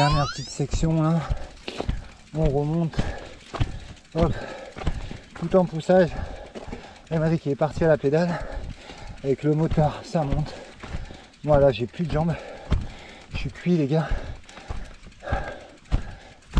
dernière petite section là. On remonte. Hop. Tout en poussage. Elle m'a dit qu'il est parti à la pédale. Avec le moteur, ça monte. Moi là, j'ai plus de jambes. Je suis cuit les gars.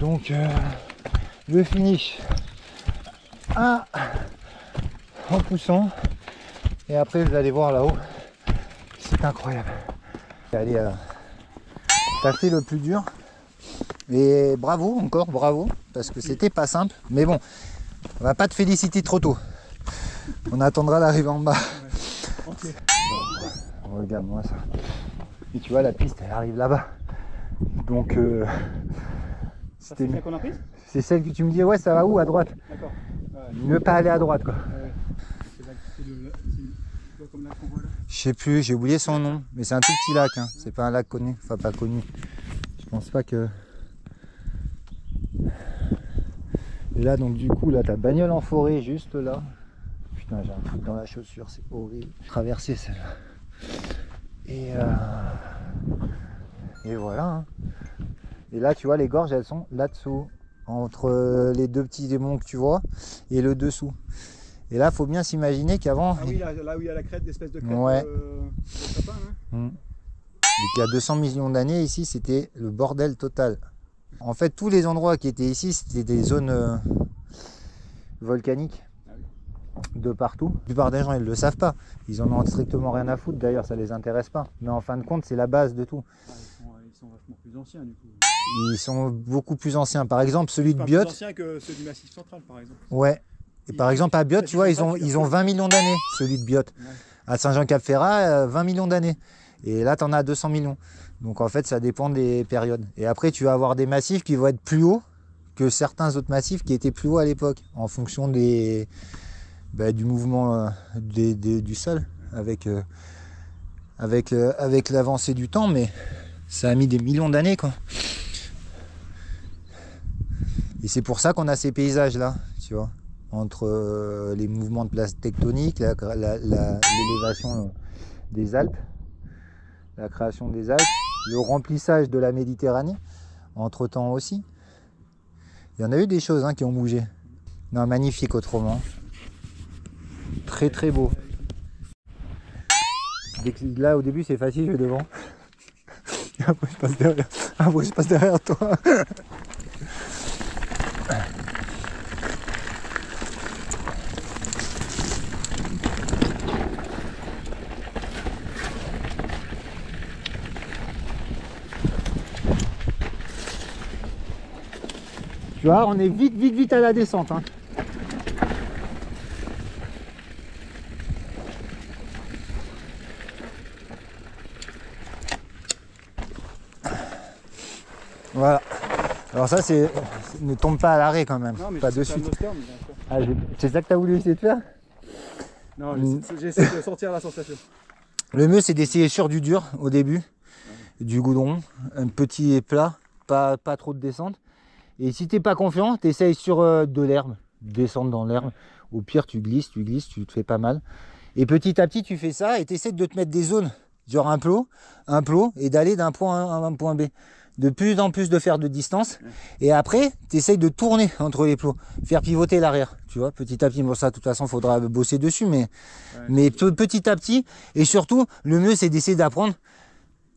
Donc le finish en poussant. Et après vous allez voir là-haut. C'est incroyable. Allez, t'as fait le plus dur. Et bravo encore, bravo. Parce que c'était pas simple. Mais bon, on va pas te féliciter trop tôt. On attendra l'arrivée en bas. Ouais. Okay. Bon, regarde-moi ça. Et tu vois la piste elle arrive là-bas. Donc c'est celle qu'on a prise. C'est celle que tu me dis ouais ça va où à droite. D'accord. Ne pas aller à droite quoi. C'est comme lac qu'on voit là. Je sais plus, j'ai oublié son nom. Mais c'est un tout petit lac, hein. C'est pas un lac connu, enfin pas connu. Je pense pas que. Et là donc du coup là t'as bagnole en forêt juste là. Putain j'ai un truc dans la chaussure, c'est horrible. Traverser celle-là. Et voilà. Hein. Et là tu vois les gorges elles sont là-dessous. Entre les deux petits démons que tu vois et le dessous. Et là faut bien s'imaginer qu'avant. Ah oui là où il y a la crête, d'espèce de crête ouais. de sapin, hein. Et qu'il y a 200 millions d'années ici c'était le bordel total. En fait tous les endroits qui étaient ici c'était des zones volcaniques. De partout. La plupart des gens ils le savent pas. Ils en ont strictement rien à foutre d'ailleurs, ça les intéresse pas. Mais en fin de compte c'est la base de tout. Ah, ils sont vachement plus anciens du coup. Ils sont beaucoup plus anciens. Par exemple celui de enfin, Biot. Plus anciens que ceux du Massif Central par exemple. Ouais. Et par exemple à Biot tu vois ils ont 20 millions d'années celui de Biot. Ouais. À Saint-Jean-Cap-Ferrat 20 millions d'années. Et là tu en as 200 millions. Donc en fait ça dépend des périodes. Et après tu vas avoir des massifs qui vont être plus hauts que certains autres massifs qui étaient plus hauts à l'époque. En fonction des... du mouvement du sol avec l'avancée du temps, mais ça a mis des millions d'années quoi. Et c'est pour ça qu'on a ces paysages là, tu vois, entre les mouvements de place tectonique, l'élévation des Alpes, la création des Alpes, le remplissage de la Méditerranée, entre temps aussi. Il y en a eu des choses qui ont bougé. Non, magnifique autrement. Très très beau. Là au début c'est facile, je vais devant. Et après je passe derrière. Après je passe derrière toi. Tu vois, on est vite à la descente. Hein. Voilà. Alors ça c'est... Ne tombe pas à l'arrêt quand même. Non, mais pas de suite. C'est ça que tu as voulu essayer de faire? Non, j'essaie de sortir la sensation. Le mieux c'est d'essayer sur du dur au début. Du goudron, un petit plat, pas trop de descente. Et si t'es pas confiant, t'essayes sur de l'herbe, descendre dans l'herbe. Au pire tu glisses, tu te fais pas mal. Et petit à petit tu fais ça et t'essaies de te mettre des zones, genre un plot, et d'aller d'un point A à un point B. De plus en plus de faire de distance. Et après, tu essayes de tourner entre les plots, faire pivoter l'arrière. Tu vois, petit à petit, bon ça de toute façon, il faudra bosser dessus, mais petit à petit. Et surtout, le mieux c'est d'essayer d'apprendre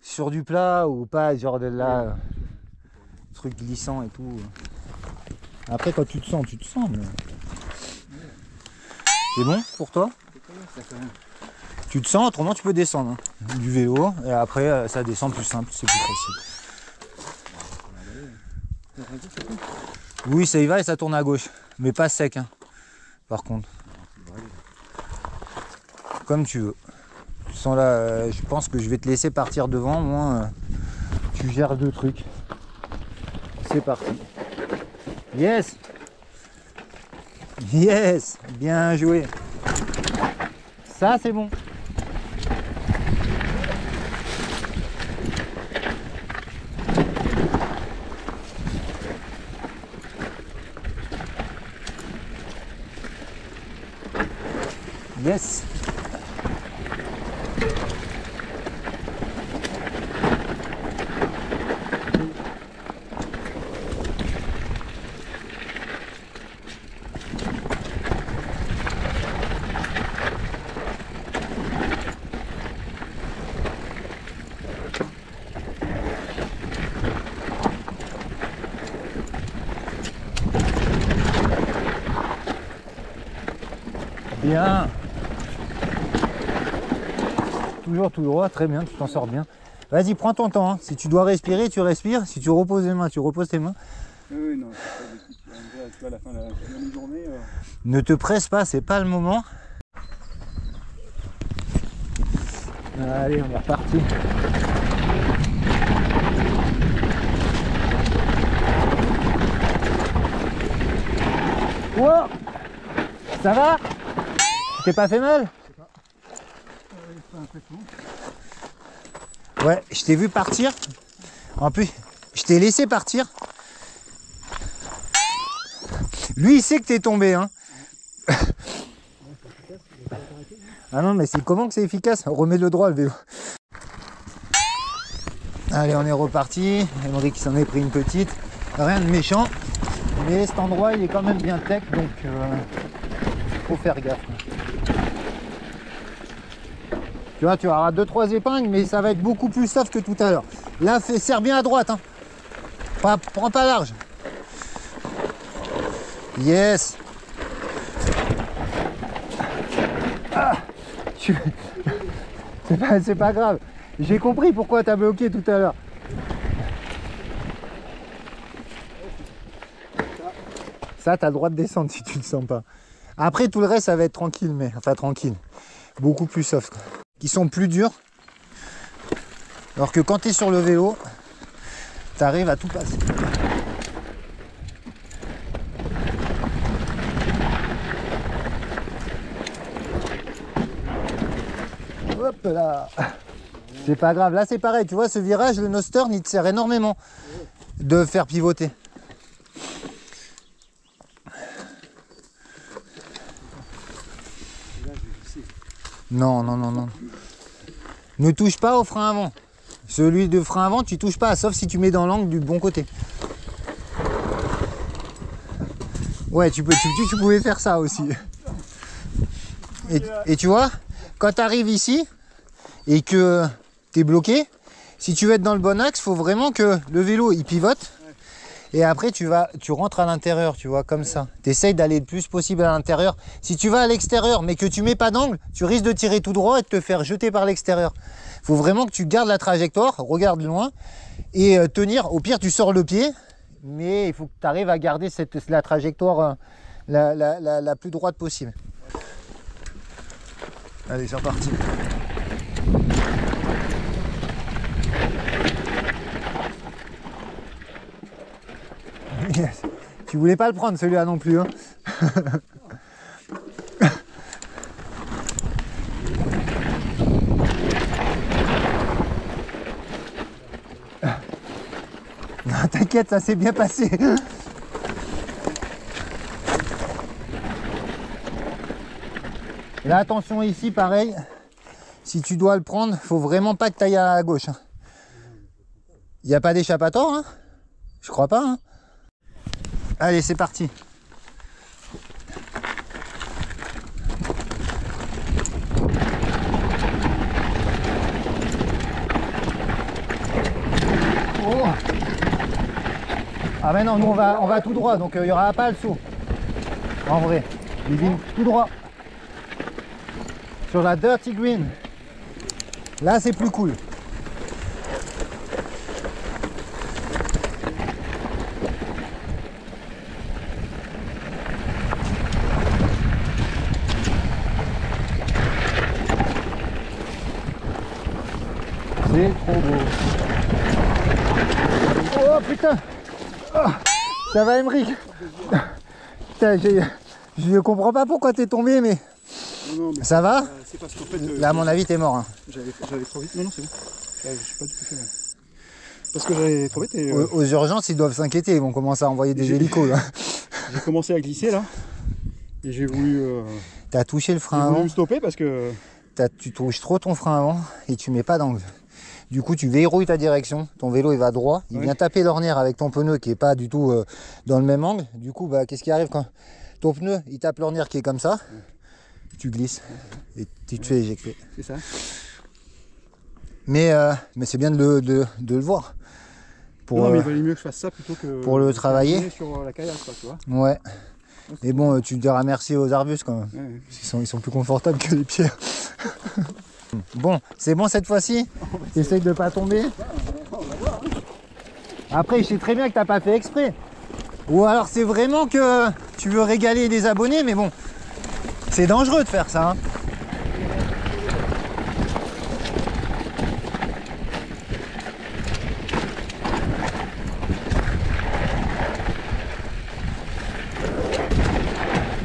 sur du plat ou pas, genre de là, truc glissant et tout. Après, quand tu te sens, mais... C'est bon pour toi? Tu te sens, autrement tu peux descendre du vélo et après ça descend plus simple, c'est plus facile. Oui ça y va et ça tourne à gauche, mais pas sec par contre. Comme tu veux. Sans là, je pense que je vais te laisser partir devant, moi tu gères deux trucs. C'est parti. Yes. Yes. Bien joué. Ça c'est bon. Yes. Bien. Toujours tout droit, très bien, tu t'en sors bien. Vas-y, prends ton temps. Hein. Si tu dois respirer, tu respires. Si tu reposes les mains, tu reposes tes mains. Oui, non, c'est pas des trucs, tu vois, à la fin de la journée. Ne te presse pas, c'est pas le moment. Allez, on est reparti. Wow, ça va? T'es pas fait mal? Ouais, je t'ai vu partir. En plus, je t'ai laissé partir. Lui, il sait que t'es tombé, hein. Ah non, mais c'est comment que c'est efficace? Remets le droit, le vélo. Allez, on est reparti. Emeric s'en est pris une petite. Rien de méchant. Mais cet endroit, il est quand même bien tech, donc faut faire gaffe. Tu vois, tu auras 2-3 épingles, mais ça va être beaucoup plus soft que tout à l'heure. Là, serre bien à droite. Hein. Prends pas large. Yes. Ah, c'est pas grave. J'ai compris pourquoi tu as bloqué tout à l'heure. Ça, tu as le droit de descendre si tu ne le sens pas. Après, tout le reste, ça va être tranquille, mais enfin tranquille. Beaucoup plus soft. Quoi. Qui sont plus durs. Alors que quand tu es sur le vélo, tu arrives à tout passer. Hop là. C'est pas grave. Là, c'est pareil. Tu vois, ce virage, le nose turn, il te sert énormément de faire pivoter. Non, non, non, non. Ne touche pas au frein avant. Celui de frein avant, tu touches pas, sauf si tu mets dans l'angle du bon côté. Ouais, tu pouvais faire ça aussi. Et tu vois, quand tu arrives ici et que tu es bloqué, si tu veux être dans le bon axe, il faut vraiment que le vélo il pivote. Et après, tu rentres à l'intérieur, tu vois, comme ça. Tu essayes d'aller le plus possible à l'intérieur. Si tu vas à l'extérieur, mais que tu mets pas d'angle, tu risques de tirer tout droit et de te faire jeter par l'extérieur. Il faut vraiment que tu gardes la trajectoire, regarde loin, et tenir. Au pire, tu sors le pied, mais il faut que tu arrives à garder la trajectoire la plus droite possible. Allez, c'est reparti. Yes. Tu voulais pas le prendre celui-là non plus. Hein. T'inquiète, ça s'est bien passé. Là, attention ici, pareil. Si tu dois le prendre, faut vraiment pas que tu ailles à gauche. Il n'y a pas d'échappatoire, hein? Je crois pas. Hein. Allez, c'est parti. Oh. Ah mais non, nous on va tout droit, donc il n'y aura pas le saut. En vrai, il vient tout droit. Sur la Dirty Green. Là, c'est plus cool. C'est trop beau. Oh putain. Oh, ça va, Emeric? Putain, je comprends pas pourquoi t'es tombé, mais... Non, mais ça va? C'est parce qu'en fait... là, à mon avis, t'es mort. Hein. J'allais trop vite. Non, non, c'est bon. Je suis pas du tout fait mal. Parce que j'allais trop vite et... Aux urgences, ils doivent s'inquiéter. Ils vont commencer à envoyer des hélicos, là. J'ai commencé à glisser, là. Et j'ai voulu... T'as touché le frein avant. J'ai voulu me stopper parce que... Tu touches trop ton frein avant et tu mets pas d'angle. Du coup, tu verrouilles ta direction. Ton vélo, il va droit. Il vient taper l'ornière avec ton pneu qui est pas du tout dans le même angle. Du coup, bah, qu'est-ce qui arrive quand ton pneu, il tape l'ornière qui est comme ça? Tu glisses et tu te fais éjecter. C'est ça. Mais c'est bien de le voir. Non, mais il valait mieux que je fasse ça plutôt que... Pour le travailler. Sur la caillasse, quoi, tu vois. Ouais. Et bon, tu diras merci aux arbustes quand même. Ouais. Ils sont plus confortables que les pierres. Bon, c'est bon cette fois-ci. Essaye de pas tomber. Après, je sais très bien que t'as pas fait exprès. Ou alors c'est vraiment que tu veux régaler les abonnés, mais bon, c'est dangereux de faire ça. Hein.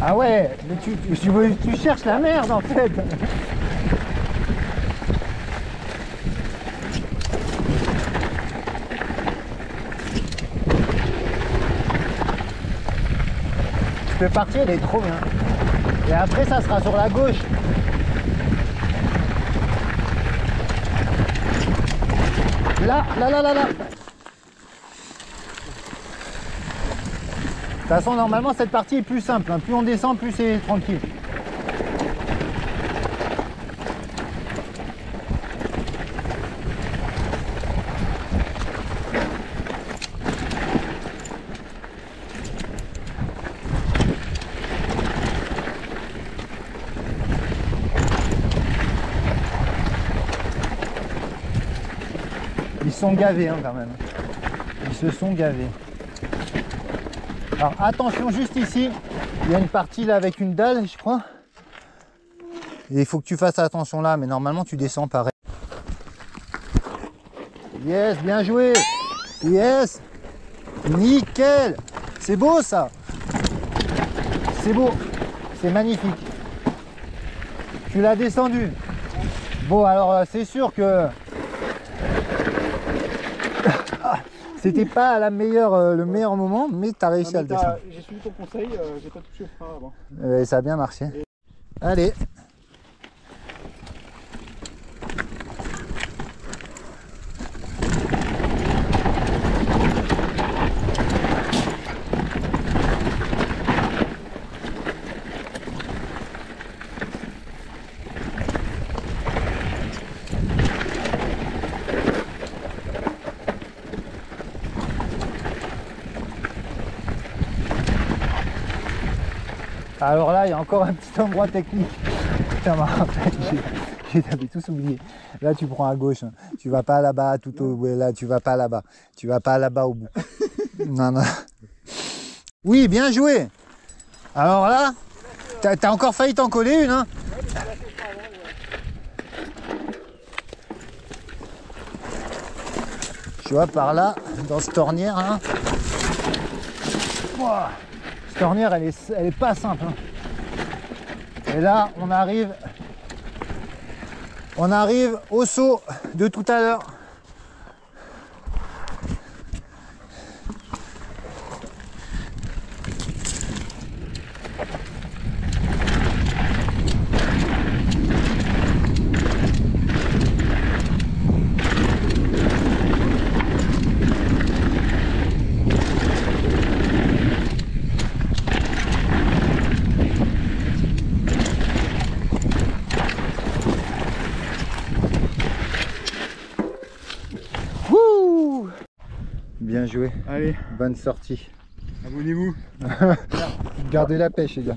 Ah ouais, mais tu cherches la merde en fait. Cette partie elle est trop bien. Et après ça sera sur la gauche. Là. De toute façon normalement cette partie est plus simple. Hein. Plus on descend, plus c'est tranquille. Ils sont gavés hein, quand même. Ils se sont gavés. Alors attention juste ici, il y a une partie là avec une dalle je crois. Et il faut que tu fasses attention là, mais normalement tu descends pareil. Yes, bien joué. Yes. Nickel. C'est beau ça. C'est beau. C'est magnifique. Tu l'as descendu. Bon alors c'est sûr que c'était pas le meilleur moment, mais tu as réussi à le descendre. J'ai suivi ton conseil, j'ai pas touché le frein avant. Ça a bien marché. Allez. Alors là, il y a encore un petit endroit technique. Putain, j'avais tous oublié. Là, tu prends à gauche. Hein. Tu vas pas là-bas, tout au bout. Là, tu vas pas là-bas. Tu vas pas là-bas au bout. Non. Oui, bien joué. Alors là, t'as encore failli t'en coller une. Hein. Tu vois, par là, dans cette ornière. Hein. Wow. Cette ornière, elle est pas simple. Hein. Et là, on arrive au saut de tout à l'heure. Bien joué. Allez. Bonne sortie. Abonnez-vous. Gardez la pêche les gars.